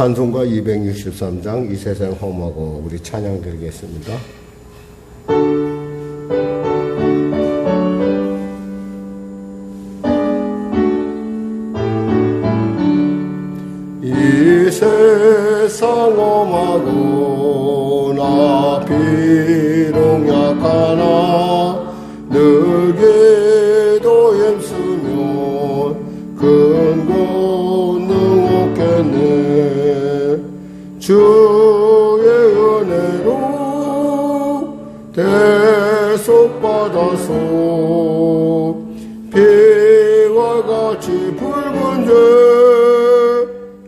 찬송가 263장 이 세상 험하고 우리 찬양 드리겠습니다. 이 세상 험하고 나 비록 약하나 늘 기도에 쓰면 큰 권능 얻겠네. 주의 은혜로 대속받아서 피와 같이 붉은 죄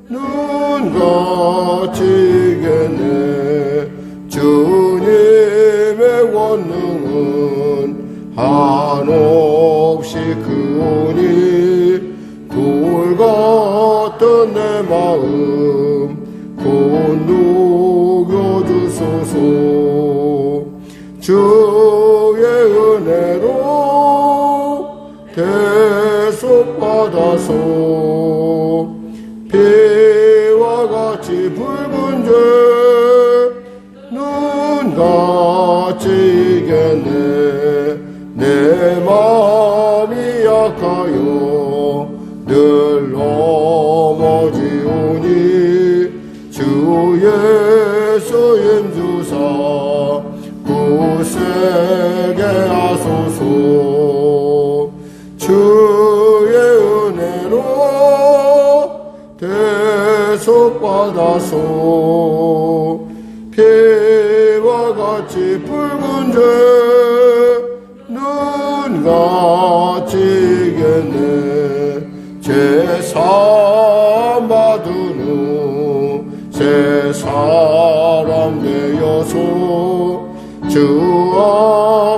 눈같이 이겨내. 주님의 권능은 한없이 크오니 돌 같던 내 마음 곧 녹여주소서. 주의 은혜로 대속받아서 피와 같이 붉은 죄 눈같이 이겨내. 내 마음이 약하여 늘 넘어지오니 주 예수 힘주사 굳세게 하소서. 주의 은혜로 대속받아서 피와 같이 붉은 죄 눈같이 이겨내. 제사함 받은 후 새 사람 되어서 주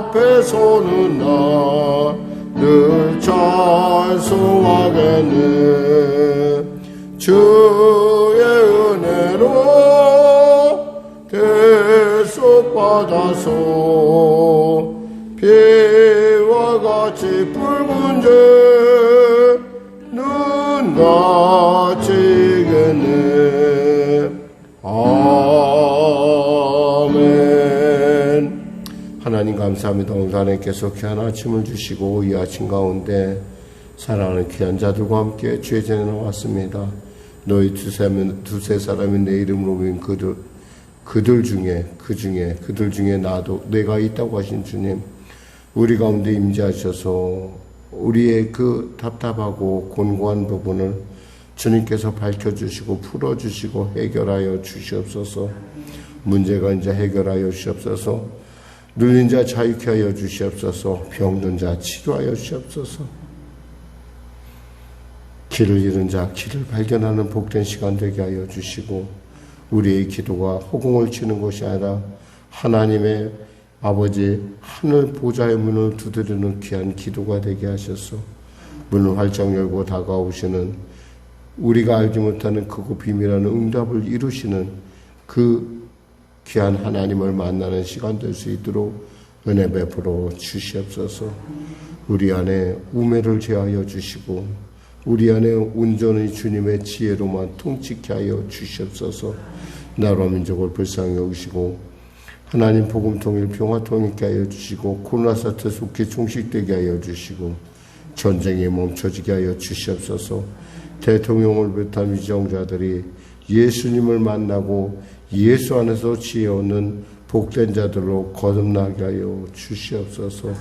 앞에서는 나 늘 찬송하겠네. 주의 은혜로 대속받아서 피와 같이 붉은 죄 눈같이 이겨내. 아멘. 하나님 감사합니다. 오늘 하나님께서 귀한 아침을 주시고 이 아침 가운데 사랑하는 귀한 자들과 함께 주의 전에 나왔습니다. 너희 두세 사람이 내 이름으로 모인 그들 중에 나도 내가 있다고 하신 주님, 우리 가운데 임재하셔서 우리의 그 답답하고 곤고한 부분을 주님께서 밝혀주시고 풀어주시고 해결하여 주시옵소서. 문제가 이제 해결하여 주시옵소서. 눌린 자 자유케 하여 주시옵소서. 병든 자 치료하여 주시옵소서. 길을 잃은 자 길을 발견하는 복된 시간 되게 하여 주시고, 우리의 기도가 허공을 치는 것이 아니라 하나님의 아버지 하늘 보좌의 문을 두드리는 귀한 기도가 되게 하셔서 문을 활짝 열고 다가오시는, 우리가 알지 못하는 크고 비밀한 응답을 이루시는 그 귀한 하나님을 만나는 시간 될 수 있도록 은혜 베풀어 주시옵소서. 우리 안에 우매를 제하여 주시고 우리 안에 온전히 주님의 지혜로만 통치케 하여 주시옵소서. 나라 민족을 불쌍히 여기시고 하나님 복음 통일 평화 통일케 하여 주시고 코로나 사태 속히 종식되게 하여 주시고 전쟁이 멈춰지게 하여 주시옵소서. 대통령을 비롯한 위정자들이 예수님을 만나고 예수 안에서 지혜 얻는 복된 자들로 거듭나게 하여 주시옵소서.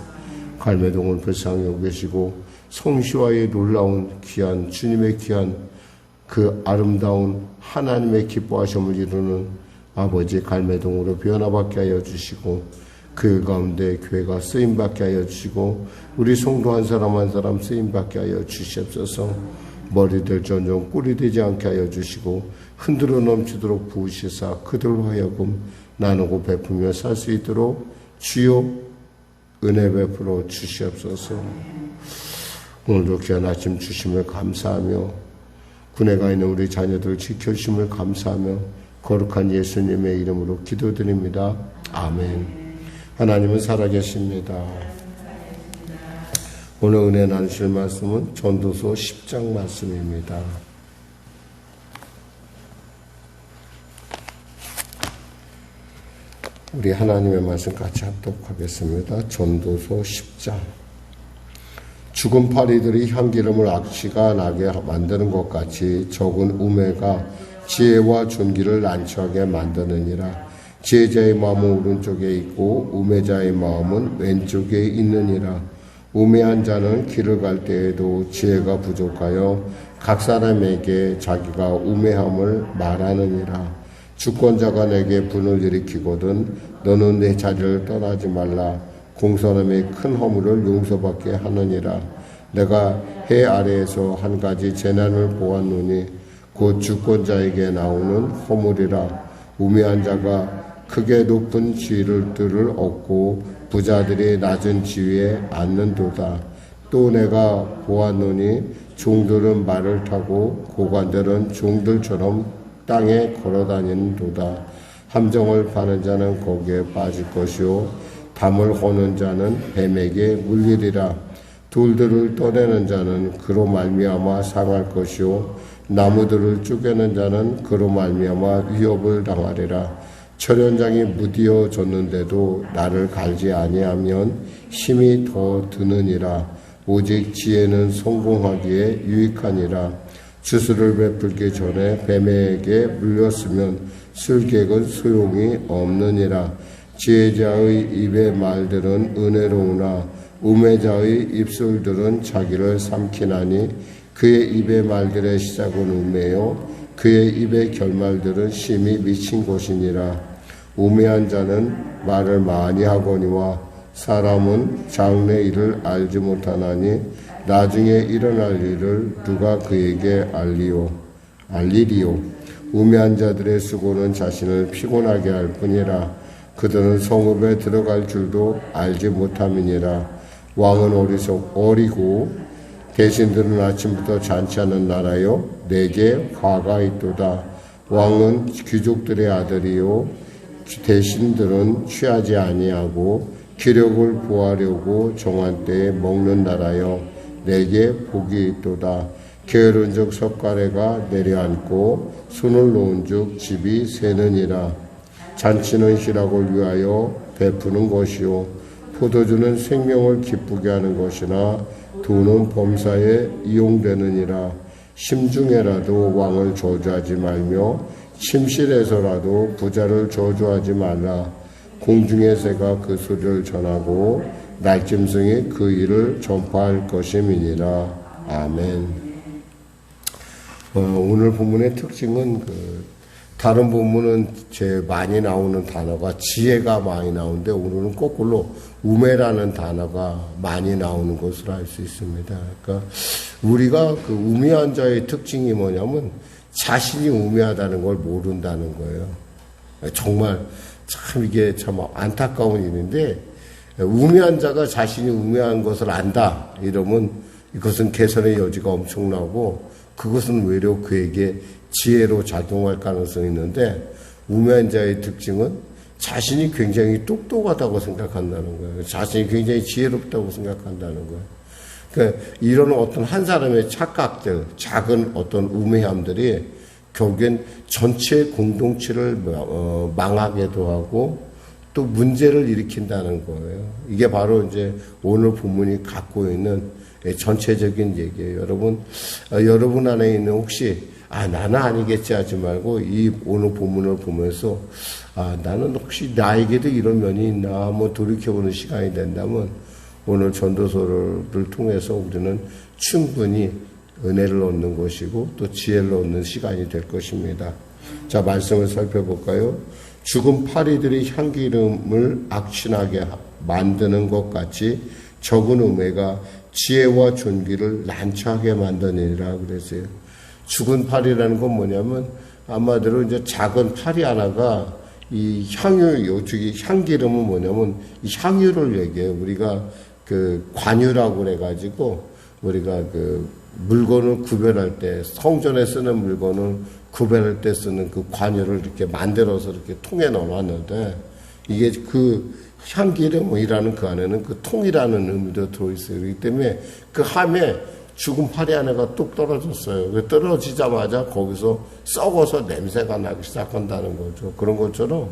갈매동을 불쌍히 여기시고 성시와의 놀라운 귀한 주님의 귀한 그 아름다운 하나님의 기뻐하심을 이루는 아버지 갈매동으로 변화받게 하여 주시고 그 가운데 교회가 쓰임받게 하여 주시고 우리 성도 한 사람 한 사람 쓰임받게 하여 주시옵소서. 머리들 전정 꿀이 되지 않게 하여 주시고 흔들어 넘치도록 부으시사 그들로 하여금 나누고 베풀며 살 수 있도록 주여 은혜 베풀어 주시옵소서. 오늘도 귀한 아침 주심을 감사하며 군에 가 있는 우리 자녀들 지켜주심을 감사하며 거룩한 예수님의 이름으로 기도드립니다. 아멘. 하나님은 살아계십니다. 오늘 은혜 나누실 말씀은 전도서 10장 말씀입니다. 우리 하나님의 말씀 같이 합독하겠습니다. 전도서 10장. 죽은 파리들이 향기름을 악취가 나게 만드는 것 같이 적은 우매가 지혜와 존귀를 난처하게 만드느니라. 지혜자의 마음은 오른쪽에 있고 우매자의 마음은 왼쪽에 있느니라. 우매한 자는 길을 갈 때에도 지혜가 부족하여 각 사람에게 자기가 우매함을 말하느니라. 주권자가 내게 분을 일으키거든 너는 내 자리를 떠나지 말라. 공손함의 큰 허물을 용서받게 하느니라. 내가 해 아래에서 한 가지 재난을 보았노니 곧 주권자에게 나오는 허물이라. 우매한 자가 크게 높은 지위를 얻고 부자들이 낮은 지위에 앉는도다. 또 내가 보았노니 종들은 말을 타고 고관들은 종들처럼 땅에 걸어다니는도다. 함정을 파는 자는 거기에 빠질 것이요 담을 허는 자는 뱀에게 물리리라. 돌들을 떠내는 자는 그로 말미암아 상할 것이요 나무들을 쪼개는 자는 그로 말미암아 위협을 당하리라. 철연장이 무디어졌는데도 나를 갈지 아니하면 힘이 더 드느니라. 오직 지혜는 성공하기에 유익하니라. 주술을 베풀기 전에 뱀에게 물렸으면 술객은 소용이 없느니라. 지혜자의 입의 말들은 은혜로우나 우매자의 입술들은 자기를 삼키나니 그의 입의 말들의 시작은 우매요 그의 입의 결말들은 심히 미친 것이니라. 우매한 자는 말을 많이 하거니와 사람은 장래 일을 알지 못하나니 나중에 일어날 일을 누가 그에게 알리리요. 우매한 자들의 수고는 자신을 피곤하게 할 뿐이라. 그들은 성읍에 들어갈 줄도 알지 못함이니라. 왕은 어리고 대신들은 아침부터 잔치하는 나라요 내게 화가 있도다. 왕은 귀족들의 아들이요 대신들은 취하지 아니하고 기력을 보하려고 정한 때에 먹는 나라요 내게 복이 있도다. 게으른 즉 석가래가 내려앉고 손을 놓은 즉 집이 새느니라. 잔치는 희락을 위하여 베푸는 것이요 포도주는 생명을 기쁘게 하는 것이나 돈은 범사에 이용되느니라. 심중에라도 왕을 저주하지 말며 침실에서라도 부자를 저주하지 말라. 공중의 새가 그 소리를 전하고 날짐승이 그 일을 전파할 것임이니라. 아멘. 오늘 본문의 특징은 다른 본문은 제일 많이 나오는 단어가 지혜가 많이 나오는데 오늘은 거꾸로 우매라는 단어가 많이 나오는 것으로 알 수 있습니다. 그러니까 우리가 그 우매한 자의 특징이 뭐냐면 자신이 우매하다는 걸 모른다는 거예요. 정말 참 이게 참 안타까운 일인데 우매한 자가 자신이 우매한 것을 안다 이러면 이것은 개선의 여지가 엄청나고 그것은 외려 그에게 지혜로 작용할 가능성이 있는데 우매한 자의 특징은 자신이 굉장히 똑똑하다고 생각한다는 거예요. 자신이 굉장히 지혜롭다고 생각한다는 거예요. 그러니까 이런 어떤 한 사람의 착각들, 작은 어떤 우매함들이 결국엔 전체 공동체를 망하게도 하고 또 문제를 일으킨다는 거예요. 이게 바로 이제 오늘 본문이 갖고 있는 전체적인 얘기예요. 여러분 안에 있는 혹시 나는 아니겠지 하지 말고 이 오늘 본문을 보면서 나는 혹시 나에게도 이런 면이 있나 한번 돌이켜보는 시간이 된다면 오늘 전도서를 통해서 우리는 충분히 은혜를 얻는 것이고 또 지혜를 얻는 시간이 될 것입니다. 자, 말씀을 살펴볼까요? 죽은 파리들이 향기름을 악취나게 만드는 것 같이 적은 우매가 지혜와 존귀를 난처하게 만드니라 그랬어요. 죽은 파리라는 건 뭐냐면 아마대로 이제 작은 파리 하나가 이 향기름은 뭐냐면 이 향유를 얘기해요. 우리가 그 관유라고 그래가지고 우리가 그 물건을 구별할 때 성전에 쓰는 물건을 구별할 때 쓰는 그 관유를 이렇게 만들어서 이렇게 통에 넣어놨는데 이게 그 향기름이라는 그 안에는 그 통이라는 의미도 들어있어요. 그렇기 때문에 그 함에 죽은 파리 하나가 뚝 떨어졌어요. 떨어지자마자 거기서 썩어서 냄새가 나기 시작한다는 거죠. 그런 것처럼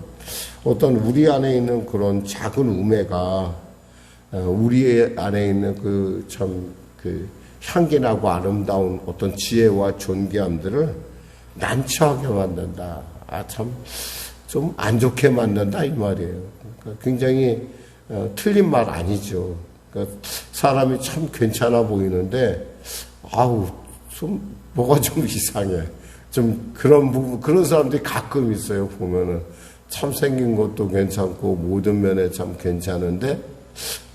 어떤 우리 안에 있는 그런 작은 우매가 우리 안에 있는 그 향기나고 아름다운 어떤 지혜와 존귀함들을 난처하게 만든다. 좀 안 좋게 만든다 이 말이에요. 그러니까 굉장히 틀린 말 아니죠. 그러니까 사람이 참 괜찮아 보이는데 좀 뭐가 좀 이상해. 좀 그런 사람들이 가끔 있어요. 보면은 참 생긴 것도 괜찮고 모든 면에 참 괜찮은데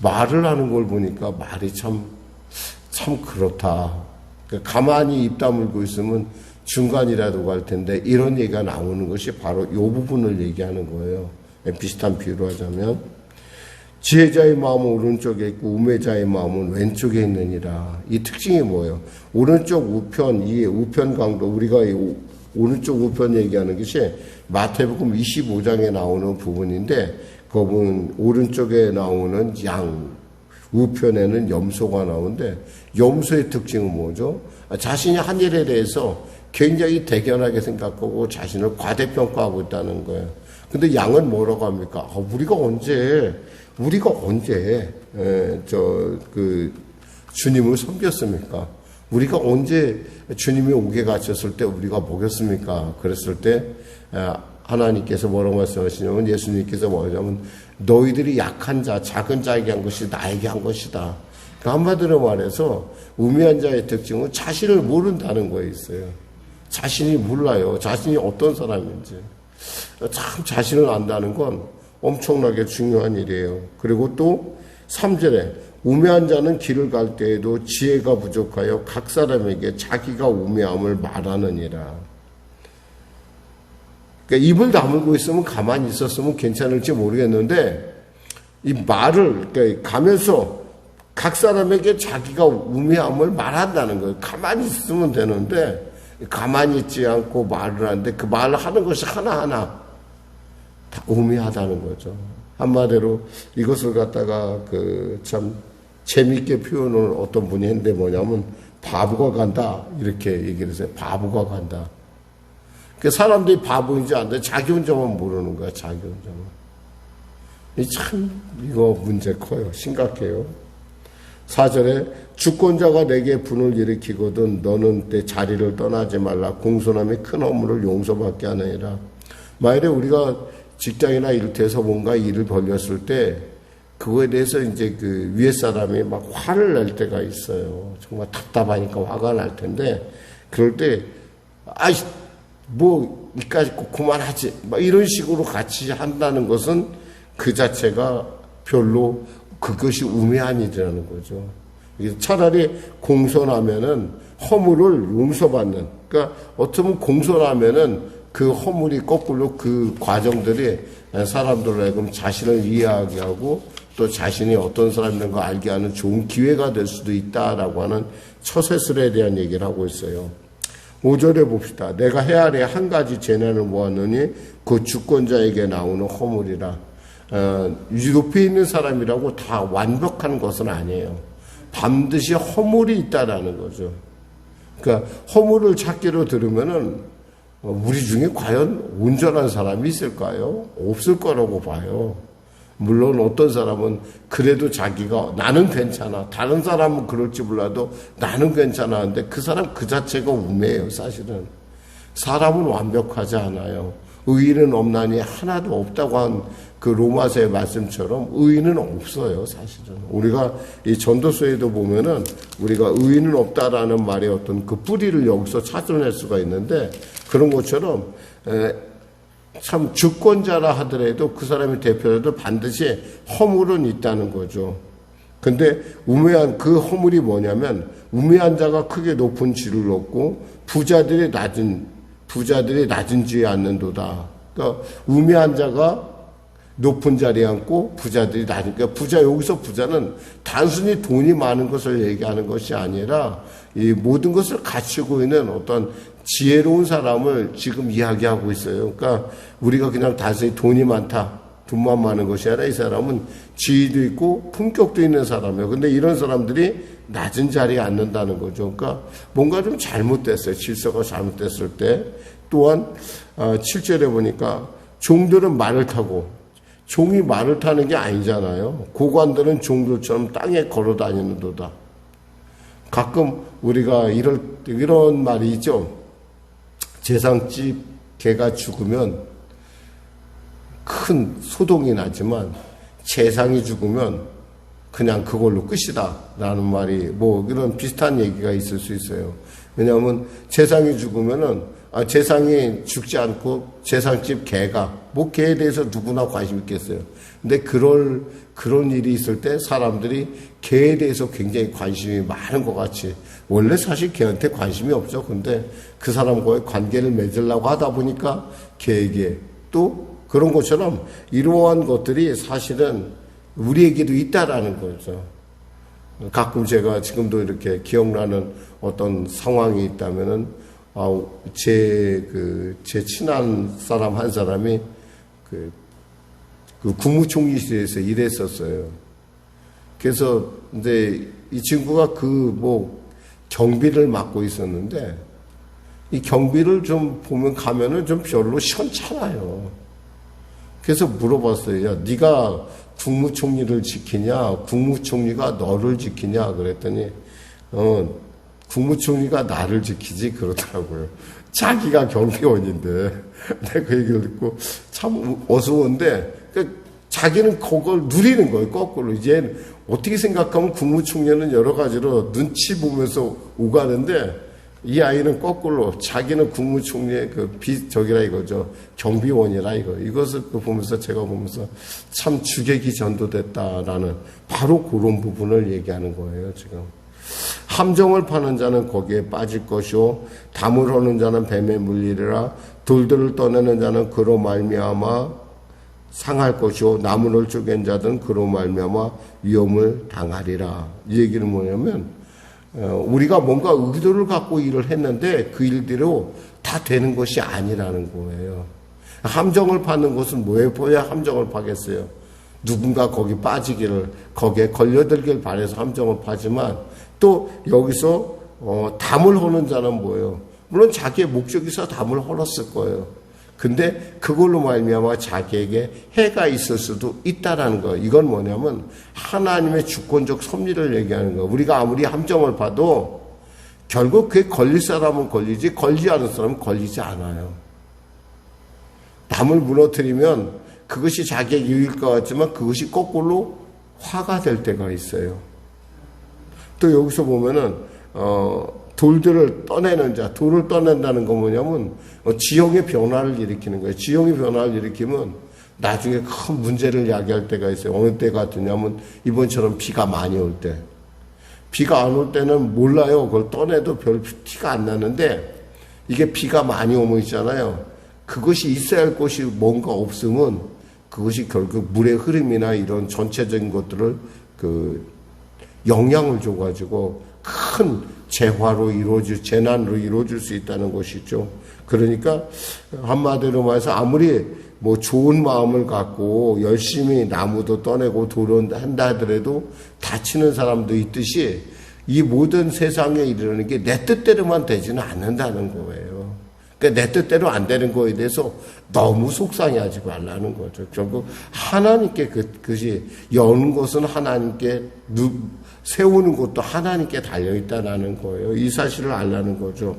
말을 하는 걸 보니까 말이 참 그렇다. 그러니까 가만히 입 다물고 있으면 중간이라도 갈 텐데 이런 얘기가 나오는 것이 바로 이 부분을 얘기하는 거예요. 비슷한 비유로 하자면 지혜자의 마음은 오른쪽에 있고 우매자의 마음은 왼쪽에 있느니라. 이 특징이 뭐예요? 오른쪽 우편, 이 우편 강도, 우리가 오른쪽 우편 얘기하는 것이 마태복음 25장에 나오는 부분인데 그 부분 오른쪽에 나오는 양, 우편에는 염소가 나오는데 염소의 특징은 뭐죠? 자신이 한 일에 대해서 굉장히 대견하게 생각하고 자신을 과대평가하고 있다는 거예요. 근데 양은 뭐라고 합니까? 우리가 언제 주님을 섬겼습니까? 우리가 언제 주님이 옥에 갇혔을 때 우리가 먹였습니까? 그랬을 때 하나님께서 뭐라고 말씀하시냐면 예수님께서 뭐냐면 너희들이 약한 자, 작은 자에게 한 것이 나에게 한 것이다. 그러니까 한마디로 말해서 우매한 자의 특징은 자신을 모른다는 거에 있어요. 자신이 몰라요. 자신이 어떤 사람인지. 참 자신을 안다는 건 엄청나게 중요한 일이에요. 그리고 또 3절에 우매한 자는 길을 갈 때에도 지혜가 부족하여 각 사람에게 자기가 우매함을 말하느니라. 그러니까 입을 다물고 있으면 가만히 있었으면 괜찮을지 모르겠는데 이 말을 그러니까 가면서 각 사람에게 자기가 우매함을 말한다는 거예요. 가만히 있으면 되는데 가만히 있지 않고 말을 하는데 그 말을 하는 것이 하나하나 다 우매하다는 거죠. 한마디로 이것을 갖다가 참 재미있게 표현을 어떤 분이 했는데 뭐냐면 바보가 간다 이렇게 얘기를 했어요. 바보가 간다. 그 사람들이 바보인지 안 돼. 자기 혼자만 모르는 거야. 자기 혼자만. 이거 문제 커요. 심각해요. 4절에 주권자가 내게 분을 일으키거든 너는 내 자리를 떠나지 말라. 공손함이 큰 허물을 용서받게 하느니라. 만일에 우리가 직장이나 일터에서 뭔가 일을 벌였을 때 그거에 대해서 이제 위에 사람이 막 화를 낼 때가 있어요. 정말 답답하니까 화가 날 텐데 그럴 때 이까짓 거 그만하지 막 이런 식으로 같이 한다는 것은 그 자체가 별로 그것이 우매한 일이라는 거죠. 차라리 공손하면은 허물을 용서받는, 그러니까 어쩌면 공손하면은 그 허물이 거꾸로 그 과정들이 사람들로 하여금 자신을 이해하게 하고 또 자신이 어떤 사람인 거 알게 하는 좋은 기회가 될 수도 있다라고 하는 처세술에 대한 얘기를 하고 있어요. 5절에 봅시다. 내가 헤아려 한 가지 재난을 모았느니 그 주권자에게 나오는 허물이라. 높이 있는 사람이라고 다 완벽한 것은 아니에요. 반드시 허물이 있다라는 거죠. 그러니까 허물을 찾기로 들으면은 우리 중에 과연 온전한 사람이 있을까요? 없을 거라고 봐요. 물론 어떤 사람은 그래도 자기가 나는 괜찮아. 다른 사람은 그럴지 몰라도 나는 괜찮아 하는데 그 사람 그 자체가 우매해요. 사실은. 사람은 완벽하지 않아요. 의인은 없나니 하나도 없다고 한 그 로마서의 말씀처럼 의인은 없어요. 사실은. 우리가 이 전도서에도 보면은 우리가 의인은 없다라는 말의 어떤 그 뿌리를 여기서 찾아낼 수가 있는데 그런 것처럼 참 주권자라 하더라도 그 사람이 대표라도 반드시 허물은 있다는 거죠. 근데 우매한 그 허물이 뭐냐면 우매한 자가 크게 높은 지를 얻고 부자들이 낮은 지에 앉는도다. 그러니까 우매한 자가 높은 자리에 앉고 부자들이 낮은, 그러니까 여기서 부자는 단순히 돈이 많은 것을 얘기하는 것이 아니라 이 모든 것을 갖추고 있는 어떤 지혜로운 사람을 지금 이야기하고 있어요. 그러니까 우리가 그냥 단순히 돈이 많다, 돈만 많은 것이 아니라 이 사람은 지위도 있고 품격도 있는 사람이에요. 근데 이런 사람들이 낮은 자리에 앉는다는 거죠. 그러니까 뭔가 좀 잘못됐어요. 질서가 잘못됐을 때. 또한 7절에 보니까 종들은 말을 타고, 종이 말을 타는 게 아니잖아요. 고관들은 종들처럼 땅에 걸어 다니는도다. 가끔 우리가 이런 말이 있죠. 제상집 개가 죽으면 큰 소동이 나지만 재상이 죽으면 그냥 그걸로 끝이다 라는 말이 뭐 이런 비슷한 얘기가 있을 수 있어요. 왜냐하면 재상이 죽으면은 재상이 죽지 않고 재상집 개가 뭐 개에 대해서 누구나 관심 있겠어요. 근데 그런 일이 있을 때 사람들이 개에 대해서 굉장히 관심이 많은 것 같이, 원래 사실 개한테 관심이 없죠. 근데 그 사람과의 관계를 맺으려고 하다 보니까 개에게 또 그런 것처럼 이러한 것들이 사실은 우리에게도 있다라는 거죠. 가끔 제가 지금도 이렇게 기억나는 어떤 상황이 있다면은, 제 친한 사람 한 사람이 그 국무총리실에서 일했었어요. 그래서 이제 이 친구가 경비를 맡고 있었는데, 이 경비를 좀 보면 가면은 좀 별로 시원찮아요. 그래서 물어봤어요. 야, 네가 국무총리를 지키냐? 국무총리가 너를 지키냐? 그랬더니, 국무총리가 나를 지키지 그러더라고요. 자기가 경비원인데. 내가 그 얘기를 듣고 참 어서운데, 자기는 그걸 누리는 거예요, 거꾸로. 이제 어떻게 생각하면 국무총리는 여러 가지로 눈치 보면서 오가는데, 이 아이는 거꾸로 자기는 국무총리의 이거죠. 경비원이라 이것을 보면서 제가 보면서 참 주객이 전도됐다라는 바로 그런 부분을 얘기하는 거예요, 지금. 함정을 파는 자는 거기에 빠질 것이요, 담을 허는 자는 뱀에 물리리라. 돌들을 떠내는 자는 그로 말미암아 상할 것이요, 나무를 쪼갠 자들은 그로 말미암아 위험을 당하리라. 이 얘기는 뭐냐면, 우리가 뭔가 의도를 갖고 일을 했는데 그 일대로 다 되는 것이 아니라는 거예요. 함정을 파는 것은 뭐에 보야 함정을 파겠어요? 누군가 거기에 걸려들길 바라서 함정을 파지만, 또 여기서 담을 허는 자는 뭐예요? 물론 자기의 목적이 있어 담을 헐었을 거예요. 근데 그걸로 말미암아 자기에게 해가 있을 수도 있다라는 거예요. 이건 뭐냐면 하나님의 주권적 섭리를 얘기하는 거예요. 우리가 아무리 함정을 봐도 결국 그게 걸릴 사람은 걸리지, 걸리지 않은 사람은 걸리지 않아요. 담을 무너뜨리면 그것이 자기의 이익일 것 같지만 그것이 거꾸로 화가 될 때가 있어요. 또 여기서 보면은 돌들을 떠내는 자, 돌을 떠낸다는 건 뭐냐면 지형의 변화를 일으키는 거예요. 지형의 변화를 일으키면 나중에 큰 문제를 야기할 때가 있어요. 어느 때 같으냐면 이번처럼 비가 많이 올 때. 비가 안 올 때는 몰라요. 그걸 떠내도 별 티가 안 나는데, 이게 비가 많이 오면 있잖아요. 그것이 있어야 할 것이 뭔가 없으면 그것이 결국 물의 흐름이나 이런 전체적인 것들을 영향을 줘가지고 큰 재난으로 이루어질 수 있다는 것이죠. 그러니까 한마디로 말해서 아무리 좋은 마음을 갖고 열심히 나무도 떠내고 돌을 한다 하더라도 다치는 사람도 있듯이 이 모든 세상에 이르는 게 내 뜻대로만 되지는 않는다는 거예요. 그러니까 내 뜻대로 안 되는 거에 대해서 너무 속상해하지 말라는 거죠. 결국 하나님께 그것이 여는 것은 하나님께, 세우는 것도 하나님께 달려있다라는 거예요. 이 사실을 알라는 거죠.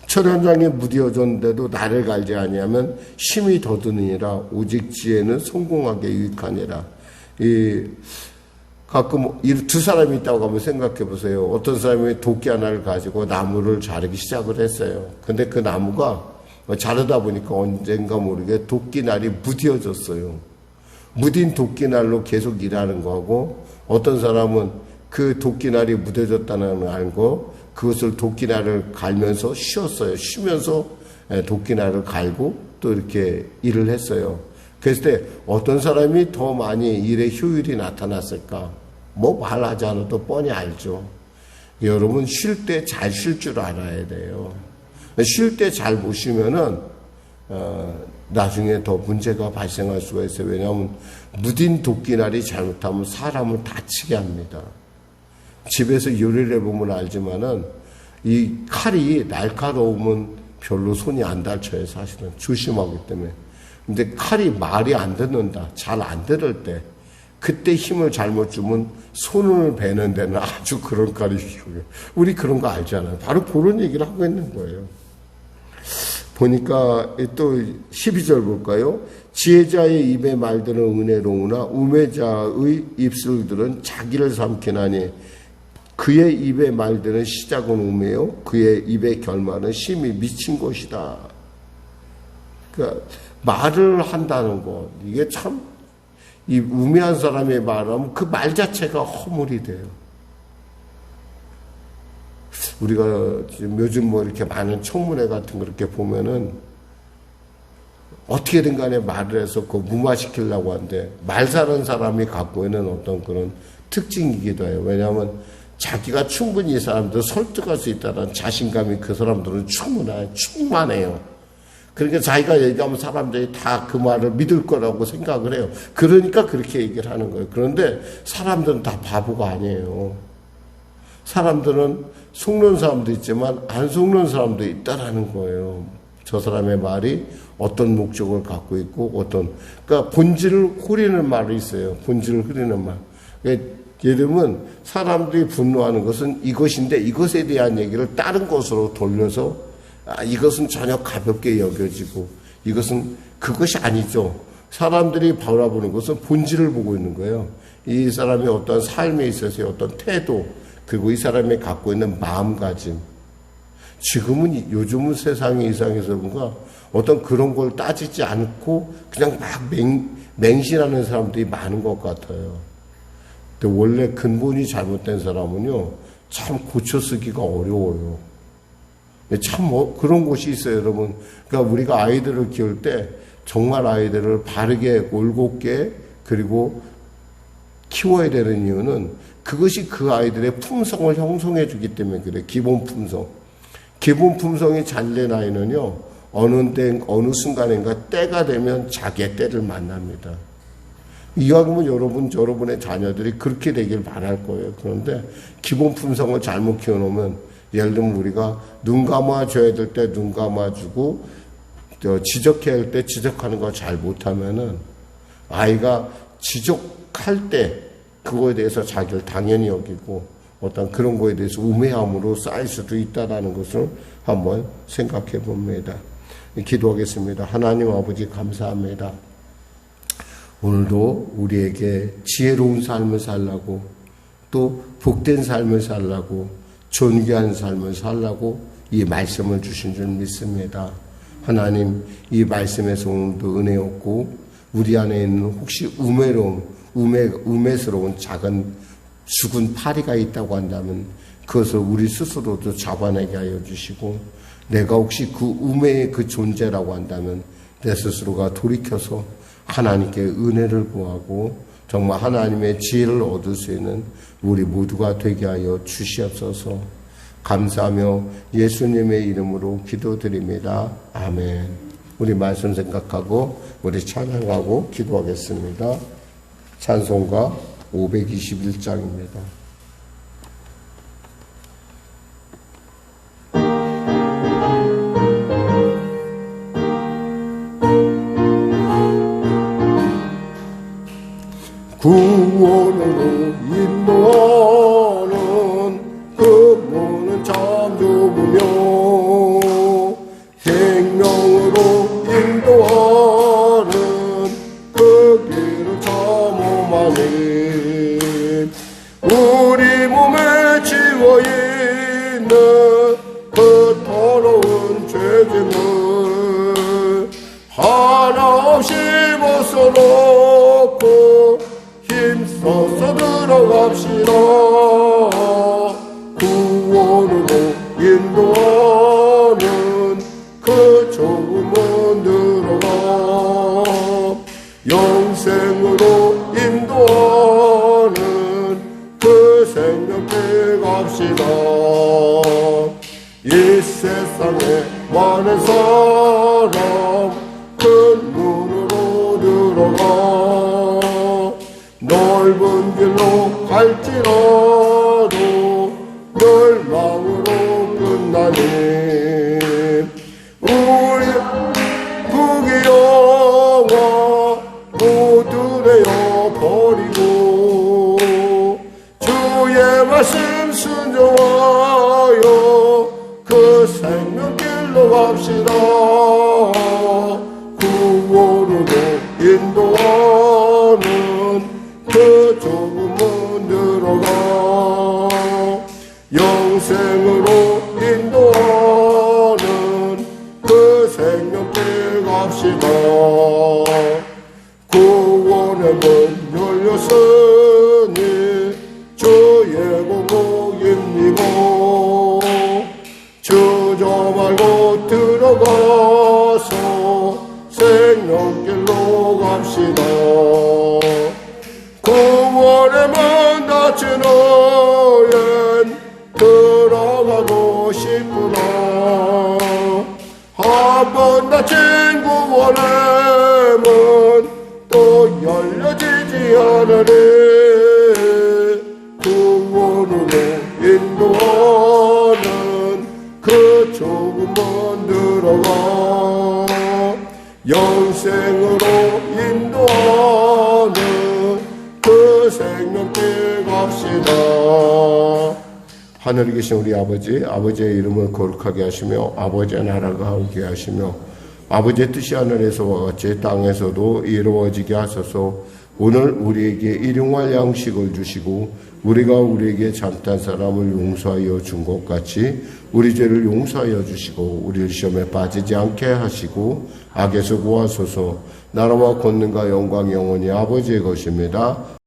철현장에 무디어졌는데도 나를 갈지 아니하면 힘이 더드느니라. 오직 지혜는 성공하게 유익하니라. 가끔 두 사람이 있다고 한번 생각해 보세요. 어떤 사람이 도끼 하나를 가지고 나무를 자르기 시작을 했어요. 근데 그 나무가 자르다 보니까 언젠가 모르게 도끼날이 무디어졌어요. 무딘 도끼날로 계속 일하는 거하고, 어떤 사람은 그 도끼날이 무뎌졌다는 걸 알고 그것을 도끼날을 갈면서 쉬면서 도끼날을 갈고 또 이렇게 일을 했어요. 그랬을 때 어떤 사람이 더 많이 일의 효율이 나타났을까? 말하지 않아도 뻔히 알죠. 여러분, 쉴 때 잘 쉴 줄 알아야 돼요. 쉴 때 잘 못 쉬면은 나중에 더 문제가 발생할 수가 있어요. 왜냐하면 무딘 도끼날이 잘못하면 사람을 다치게 합니다. 집에서 요리를 해보면 알지만은 이 칼이 날카로우면 별로 손이 안 다쳐요. 사실은 조심하기 때문에. 근데 칼이 말이 안 듣는다, 잘 안 들을 때, 그때 힘을 잘못 주면 손을 베는 데는 아주 그런 칼이 필요해요. 우리 그런 거 알잖아요. 바로 그런 얘기를 하고 있는 거예요. 보니까 또 12절 볼까요? 지혜자의 입의 말들은 은혜로우나 우매자의 입술들은 자기를 삼키나니 그의 입의 말들은 시작은 우매요 그의 입의 결말은 심히 미친 것이다. 그러니까 말을 한다는 것, 이게 참, 이 우매한 사람의 말하면 그 말 자체가 허물이 돼요. 우리가 지금 요즘 뭐 이렇게 많은 청문회 같은 거 이렇게 보면은 어떻게든 간에 말을 해서 그 무마시키려고 하는데, 말 사는 사람이 갖고 있는 어떤 그런 특징이기도 해요. 왜냐하면 자기가 충분히 이 사람들 설득할 수 있다는 자신감이 그 사람들은 충만해요. 그러니까 자기가 얘기하면 사람들이 다 그 말을 믿을 거라고 생각을 해요. 그러니까 그렇게 얘기를 하는 거예요. 그런데 사람들은 다 바보가 아니에요. 사람들은 속는 사람도 있지만 안 속는 사람도 있다라는 거예요. 저 사람의 말이 어떤 목적을 갖고 있고 그러니까 본질을 흐리는 말이 있어요. 본질을 흐리는 말. 그러니까 예를 들면 사람들이 분노하는 것은 이것인데 이것에 대한 얘기를 다른 것으로 돌려서 이것은 전혀 가볍게 여겨지고 이것은 그것이 아니죠. 사람들이 바라보는 것은 본질을 보고 있는 거예요. 이 사람의 어떤 삶에 있어서의 어떤 태도, 그리고 이 사람이 갖고 있는 마음가짐. 지금은 요즘은 세상에 이상해서 뭔가 어떤 그런 걸 따지지 않고 그냥 막 맹신하는 사람들이 많은 것 같아요. 근데 원래 근본이 잘못된 사람은요, 참 고쳐쓰기가 어려워요. 참 그런 곳이 있어요, 여러분. 그러니까 우리가 아이들을 키울 때 정말 아이들을 바르게 올곧게 그리고 키워야 되는 이유는 그것이 그 아이들의 품성을 형성해 주기 때문에 그래요. 기본 품성. 기본 품성이 잘 된 아이는요, 어느 순간인가 때가 되면 자기의 때를 만납니다. 이왕이면 여러분의 자녀들이 그렇게 되길 바랄 거예요. 그런데 기본 품성을 잘못 키워놓으면, 예를 들면 우리가 눈 감아줘야 될 때 눈 감아주고, 지적해야 할 때 지적하는 거 잘 못하면은, 아이가 지적할 때 그거에 대해서 자기를 당연히 여기고, 어떤 그런 거에 대해서 우매함으로 쌓일 수도 있다는 것을 한번 생각해 봅니다. 기도하겠습니다. 하나님 아버지 감사합니다. 오늘도 우리에게 지혜로운 삶을 살라고, 또 복된 삶을 살라고, 존귀한 삶을 살라고 이 말씀을 주신 줄 믿습니다. 하나님, 이 말씀에서 오늘도 은혜 얻고 우리 안에 있는 혹시 우매스러운 작은 죽은 파리가 있다고 한다면 그것을 우리 스스로도 잡아내게 하여 주시고, 내가 혹시 그 우매의 그 존재라고 한다면 내 스스로가 돌이켜서 하나님께 은혜를 구하고 정말 하나님의 지혜를 얻을 수 있는 우리 모두가 되게 하여 주시옵소서. 감사하며 예수님의 이름으로 기도드립니다. 아멘. 우리 말씀 생각하고 우리 찬양하고 기도하겠습니다. 찬송가 521장입니다. 구원으로 인도하는 그 문은 참 좁으며 생명으로 인도하는 그 길은 참 험하니 우리 몸에 지워있는 그 더러운 죄짐을 하나 없이 벗어놓고 힘써서 들어갑시다. 구원으로 인도하는 그 좁은 문 들어가 영생으로 인도하는 그 생명길 갑시다. 이 세상에 많은 사람 큰 하나님 우리 부귀 영화 모두 내어버리고 주의 말씀 순종하여 그 생명길로 갑시다. 구원으로 인도하는 그 좁은 문 들어가 영생으로 인도하는 그 생명길 갑시다. 구원의 문 열렸으니 주의 공복입니다. 주저 말고 들어가서 생명길로 갑시다. 구원의 문 닫힌 후엔 들어가고 싶구나. 한 번 닫힌 구원의 문 또 열려지지 않으리. 구원으로 인도하는 그 좁은 문 들어가 영생으로 인도하는 그 생명길 갑시다. 하늘에 계신 우리 아버지, 아버지의 이름을 거룩하게 하시며 아버지의 나라가 오게 하시며 아버지의 뜻이 하늘에서와 같이 땅에서도 이루어지게 하소서. 오늘 우리에게 일용할 양식을 주시고 우리가 우리에게 잘못한 사람을 용서하여 준 것 같이 우리 죄를 용서하여 주시고 우리를 시험에 빠지지 않게 하시고 악에서 구하소서. 나라와 권능과 영광 영원히 아버지의 것입니다.